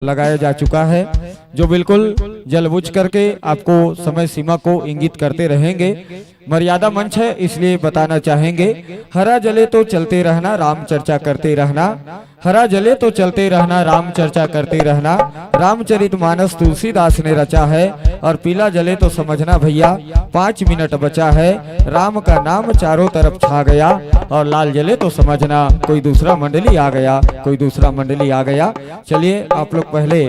लगाया जा चुका है, जो बिल्कुल जलबुझ करके आपको समय सीमा को इंगित करते रहेंगे। मर्यादा मंच है इसलिए बताना चाहेंगे, हरा जले तो चलते रहना, राम चर्चा करते रहना। हरा जले तो चलते रहना, राम चर्चा करते रहना। रामचरितमानस तुलसीदास ने रचा है, और पीला जले तो समझना भैया 5 मिनट बचा है। राम का नाम चारों तरफ छा गया, और लाल जले तो समझना कोई दूसरा मंडली आ गया, कोई दूसरा मंडली आ गया। चलिए आप लोग पहले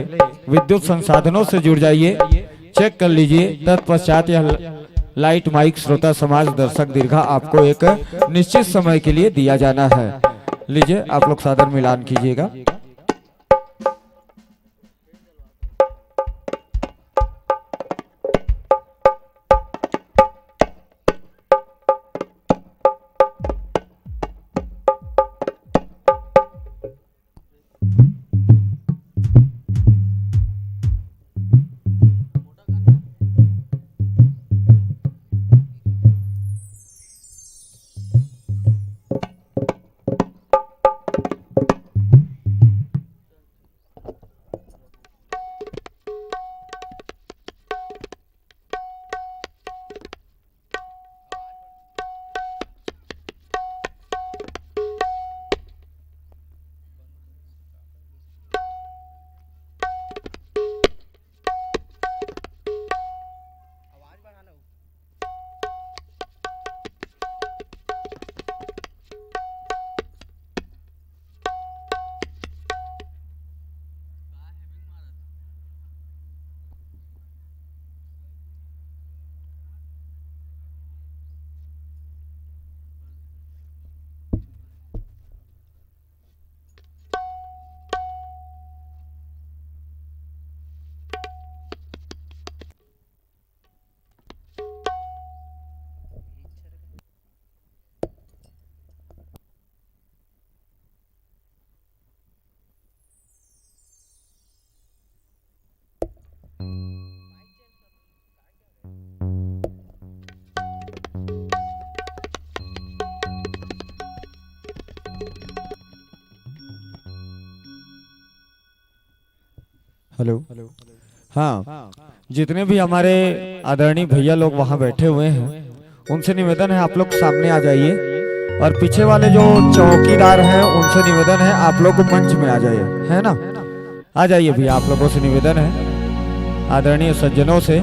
विद्युत संसाधनों से जुड़ जाइए, चेक कर लीजिए। तत्पश्चात यह लाइट माइक श्रोता समाज दर्शक दीर्घा आपको एक निश्चित समय के लिए दिया जाना है। लीजिए आप लोग सादर मिलान कीजिएगा। हेलो। हाँ, जितने भी हमारे आदरणीय भैया लोग वहाँ बैठे हुए हैं, उनसे निवेदन है आप लोग सामने आ जाइए, और पीछे वाले जो चौकीदार हैं उनसे निवेदन है आप लोग मंच में आ जाइए, है ना। आ जाइए भैया, आप लोगों से निवेदन है आदरणीय सज्जनों से।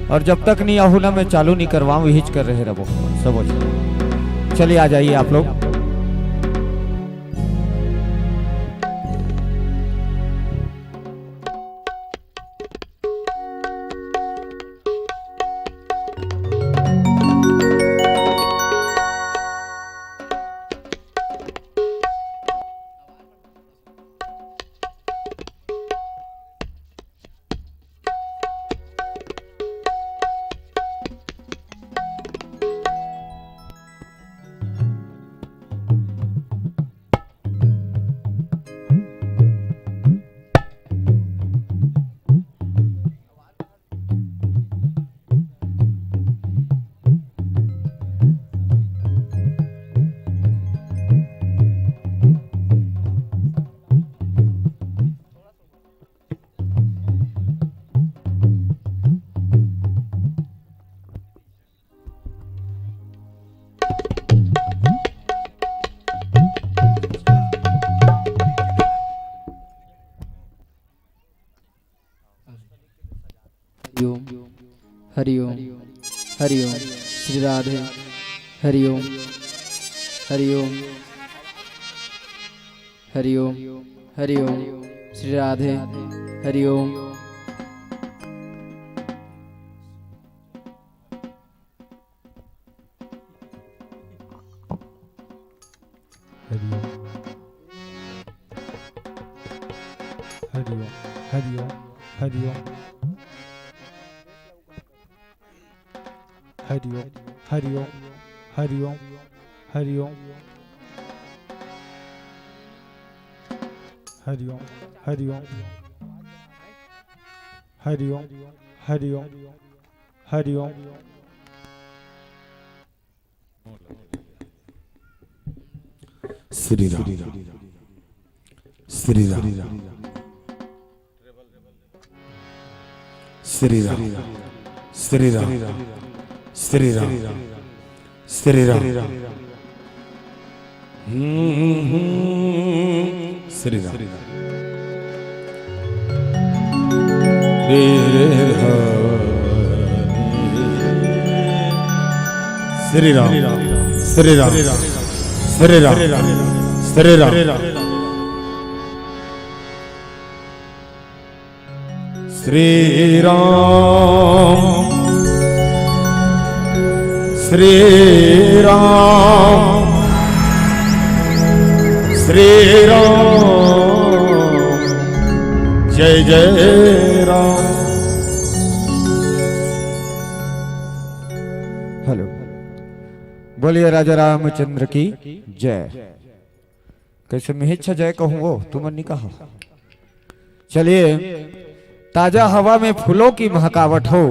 और जब तक नहीं आहूला मैं चालू नहीं करवाऊँ हिच कर रहे रहो सब। चलिए आ जाइए आप लोग। हरिओम हरिओम श्री राधे हरिओम हरिओम हरिओम हरिओम श्री राधे हरिओम हरिओम हरिओम हरिओम हरिओम हरिओम हरिओम हरिओम हरिओम हरिओम हरिओम हरिओम हरिओम हरिओम श्री राम श्री राम श्री राम श्री राम श्री राम श्री राम श्री राम श्री राम श्री राम श्री राम श्री राम श्री राम श्री राम श्री राम जय जय राम। हेलो, बोलिए राजा रामचंद्र की जय। कैसे मिहिच्छा जय कहूँ वो तुमने नहीं कहा। चलिए, ताजा हवा में फूलों की महकावट हो,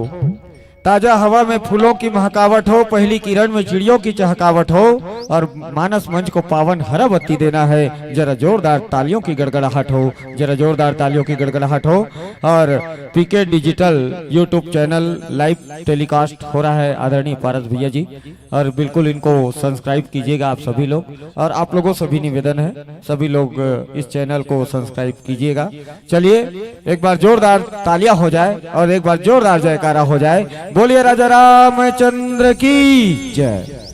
ताजा हवा में फूलों की महकावट हो, पहली किरण में चिड़ियों की चहकावट हो और मानस मंच को पावन हरा बत्ती देना है। जरा जोरदार तालियों की गड़गड़ाहट हो, जरा जोरदार तालियों की गड़गड़ाहट हो। और PK digital YouTube channel live telecast हो रहा है आदरणीय पारस भैया जी, और बिल्कुल इनको सब्सक्राइब कीजिएगा आप सभी लोग। और आप लोगों से भी निवेदन है, सभी लोग इस चैनल को सब्सक्राइब कीजिएगा। चलिए, एक बार जोरदार तालियां हो जाए और एक बार जोरदार जयकारा हो जाए। बोलिए राजा रामचंद्र की जय।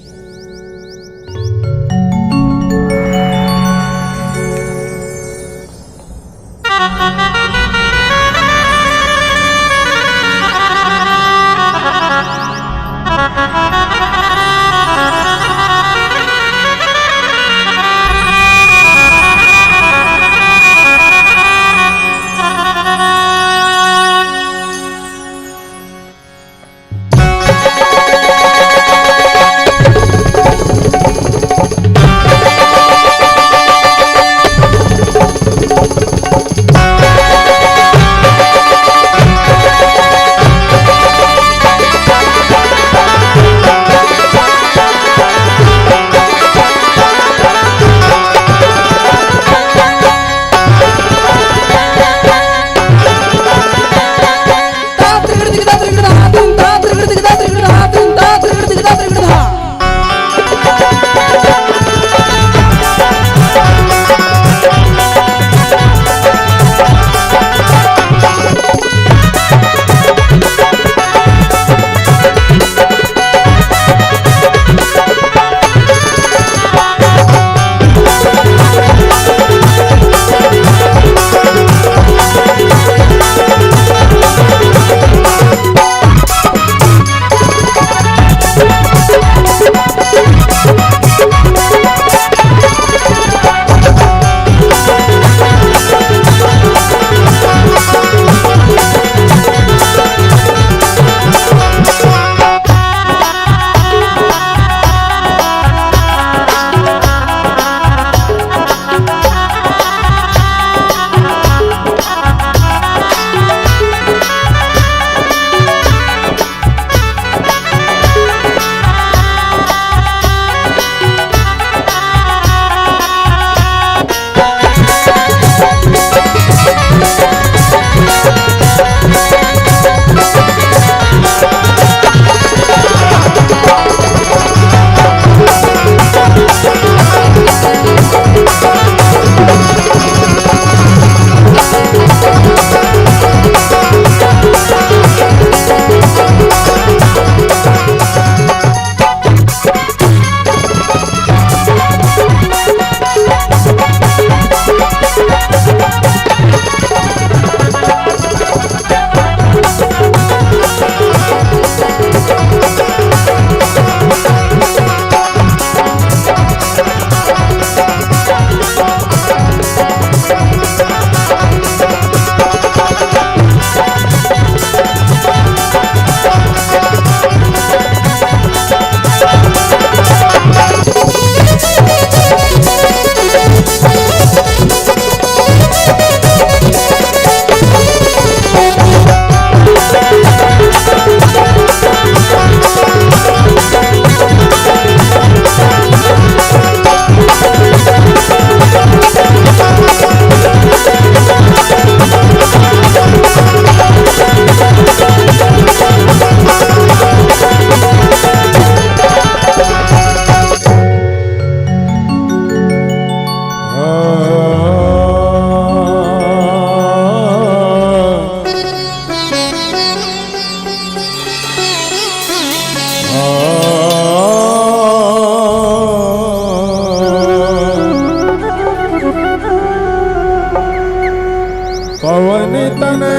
पवन तने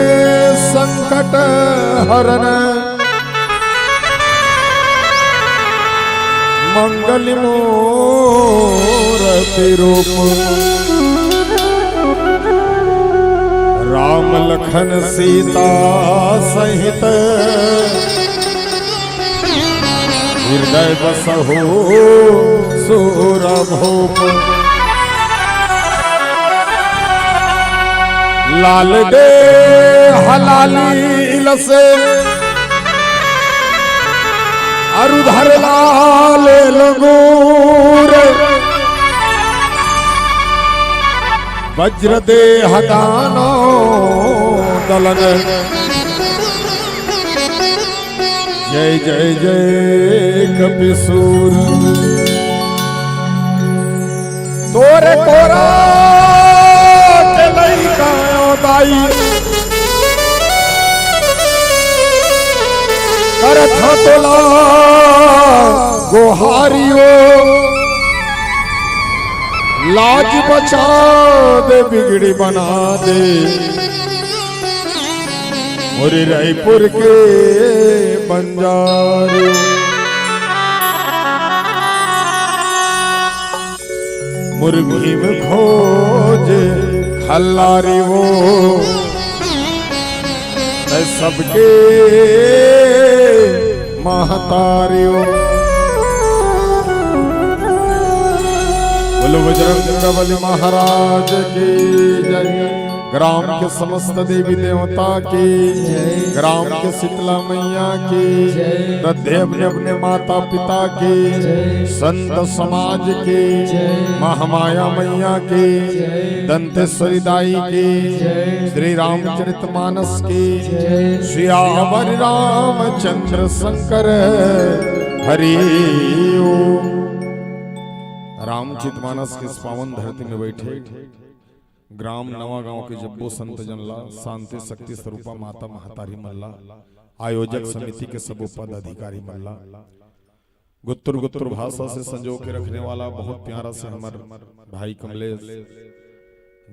संकट हरन मंगल मूर्ति रूप राम लखन सीता सहित हृदय बसहु सूरभूप लाल दे हलाली लसे अरुधर लाल लगूर वज्र दे हदानो दलन जय जय जय कपिसूर तोरे कोरा के लई कायो दाई करथ तोला गोहारियो लाज बचा दे बिगड़ी बना दे और रायपुर के बंजारे मुर्गी में खोज खल्लारी वो सबके महतारियों बोलो बजरंगबली महाराज की जय ग्राम के समस्त देवी देवता की ग्राम के शीतला मैया की हृदय अपने अपने माता पिता की संत समाज की महामाया मैया की दंतेश्वरी दाई की श्री रामचरितमानस की श्यावर रामचंद्र शंकर हरि ओम। रामचरितमानस के इस पावन धरती में बैठे ग्राम नवा गांव के जब्बो संत जनला शांति शक्ति स्वरूपा माता महतारी मल्ला आयोजक समिति के सब पद अधिकारी मल्ला गुत्तुर गुत्तुर भाषा से संजो के रखने वाला बहुत प्यारा से हमारे भाई कमलेश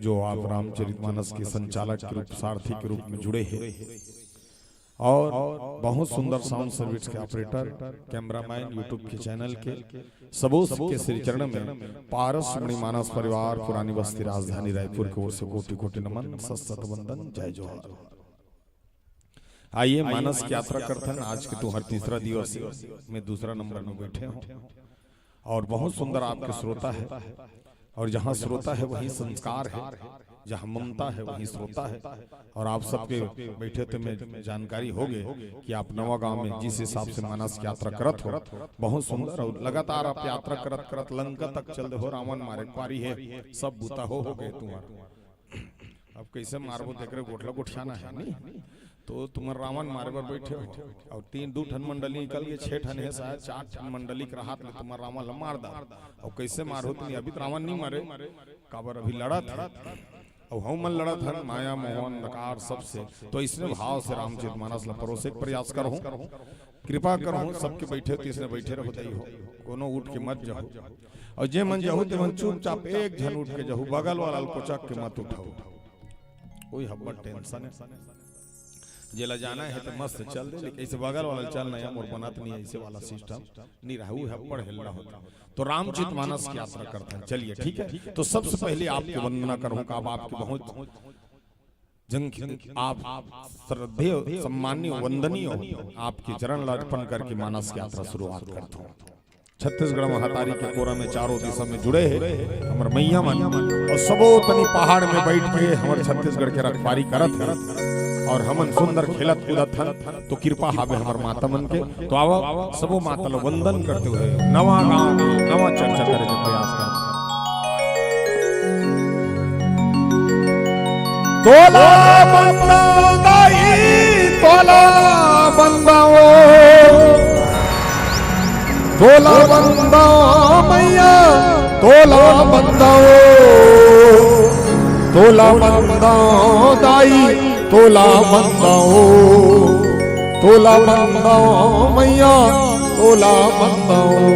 जो आप रामचरितमानस के संचालक के रूप सारथी के रूप में जुड़े हैं और बहुत सुंदर साउंड सर्विस के ऑपरेटर कैमरामैन यूट्यूब के चैनल के सबों के श्री चरण में पारस मणिमानस परिवार पुरानी बस्ती राजधानी रायपुर की ओर से कोटि कोटि नमन सत वंदन जय जोहार। आइए मानस की यात्रा करते हैं आज के तुम्हारा तीसरा दिवस में दूसरा नंबर में बैठे हो और बहुत सुंदर आपके श्रोता है और जहाँ श्रोता है वही संस्कार है जहाँ ममता है वही श्रोता है और आप सबके बैठे थे में जानकारी हो गए कि आप नवा गांव में जिस हिसाब से मानस की यात्रा करत हो बहुत सुंदर और लगातार आप यात्रा करत करत लंका तक चल हो रावण मारे पारी है सब बूता हो गए तुम्हारा अब कैसे मारबो देख रहे गोठला गोठियाना है नहीं तो तुम्हारा रावण मारे पर बैठे हो और 3-2 ठन मंडली निकल गए 6 ठन है शायद 4 ठन मंडली के हाथ में तुम्हारा रावण मार दा और कैसे मारो तुम अभी रावण नहीं मारे काबर अभी लड़ा था और हम मन लड़ा था माया मोहन नकार सबसे तो इसने भाव से रामचरितमानस ला परोसे प्रयास करो कृपा करो सबके बैठे तो इसने बैठे रहो दई हो कोनो उठ के मत जाओ और जे मन जाओ ते मन चुपचाप एक जन उठ के जाओ बगल वाला को चक के मत उठाओ कोई हब्बत टेंशन है जेला जाना है तो मस्त चल दे लेकिन ऐसे बगल वाला चलना है मोर बनात नहीं ऐसे वाला सिस्टम नहीं रहू है पढ़ हिलना होता तो रामचरितमानस की यात्रा करते हैं चलिए ठीक है तो सबसे पहले आपकी वंदना करूंगा अब आपकी बहुत आप श्रद्धेय सम्माननीय वंदनीय आपके चरण अर्पण करके मानस की यात्रा शुरुआत करता हूँ। छत्तीसगढ़ महातारी के कोरा में चारों दिशा में जुड़े हैं हमारे मैया मन और सबो तनी पहाड़ में बैठ के हमारे छत्तीसगढ़ के रखवारी करत है और हमन सुंदर खेलत कूदत हन तो कृपा हावे हमार माता मन के तो आवा सबो माता लो वंदन करते हुए नवा गांव नवा चर्चा करे के प्रयास कर तोला बंदा दाई तोला बंदाओ तोला बंदा मैया तोला बंदाओ तोला बंदा दाई तोला बंदाओ मैया तोला बंदाओ।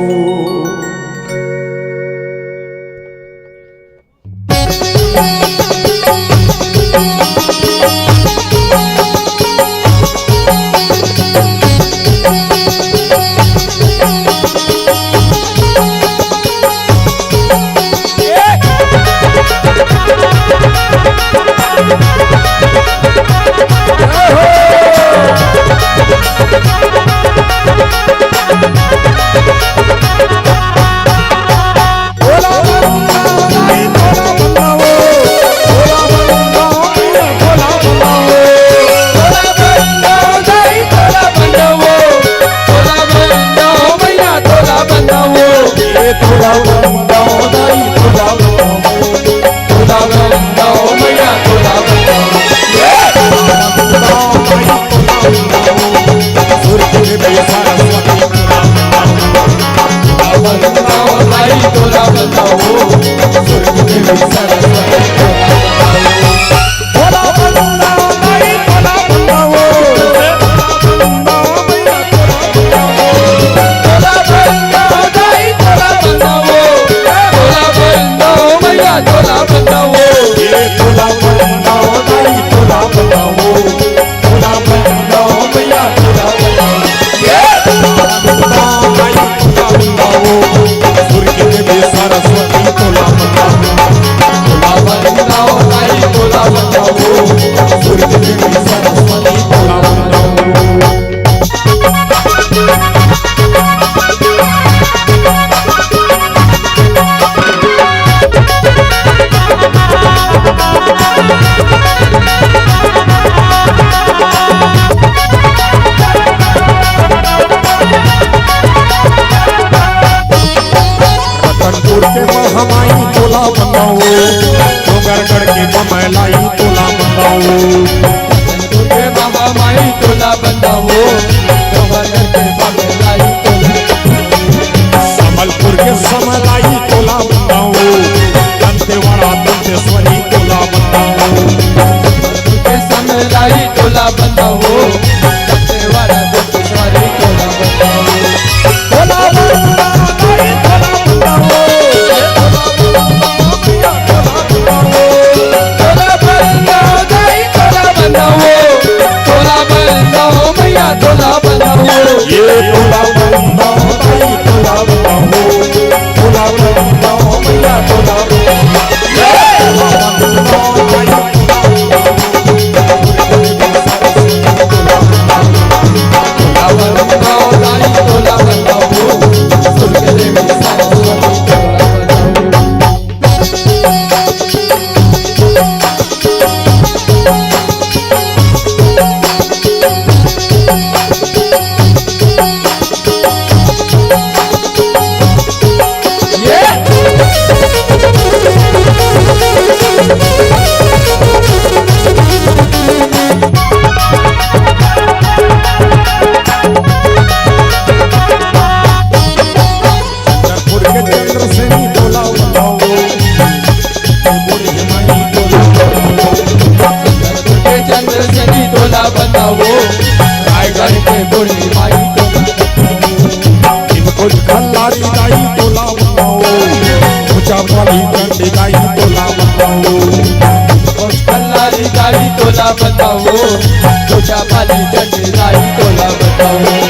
महिलाई तोला बताओ, रतनपुर के महामाई तोला बताओ, गोवर्धन के महिलाई तोला, संबलपुर के समलाई तोला बताओ, दंतेवाड़ा दंतेश्वरी तोला बताओ, रतनपुर के समलाई तोला बताओ, दंतेवाड़ा दंतेश्वरी तोला बताओ, तोला बताओ, तोला बताओ, तोला बताओ, ये तोला बताओ, तोला बताओ, तोला बताओ मैया तोला रायगढ़ के बुढ़ी माई इनको खल्लारी दाई तोला बताओ, ऊंचा वाली चंडी दाई तोला बताओ, खल्लारी दाई तोला बताओ, ऊंचा वाली चंडी दाई तोला बताओ।